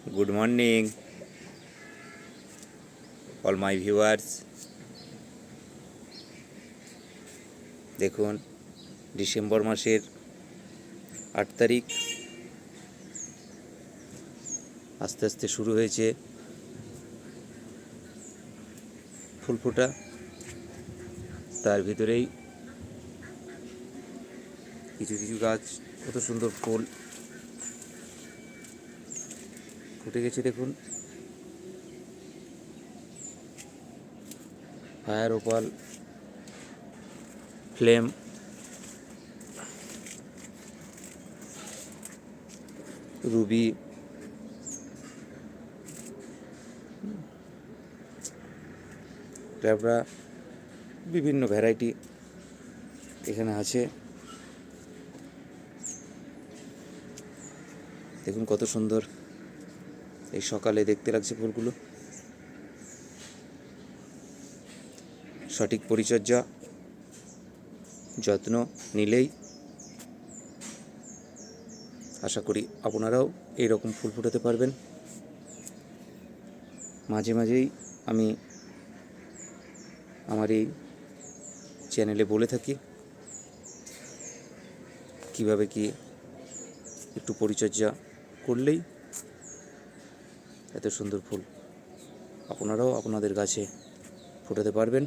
Good morning, all my viewers. দেখুন December মাসের 8 তারিখ আস্তে আস্তে শুরু হয়েছে ফুল ফোটা। তার ভিতরেই কিছু কিছু গাছ কত সুন্দর ফুল ফুটে গেছে। দেখুন ফায়ার ওপাল, ফ্লেম, রুবি, ক্যাবরা, বিভিন্ন ভ্যারাইটি এখানে আছে। দেখুন কত সুন্দর এই সকালে দেখতে লাগছে ফুলগুলো। সঠিক পরিচর্যা যত্ন নিলেই আশা করি আপনারাও এই রকম ফুল ফোটাতে পারবেন। মাঝে মাঝেই আমি আমার এই চ্যানেলে বলে থাকি কিভাবে কি একটু পরিচর্যা করলেই এত সুন্দর ফুল আপনারাও আপনাদের গাছে ফোটাতে পারবেন।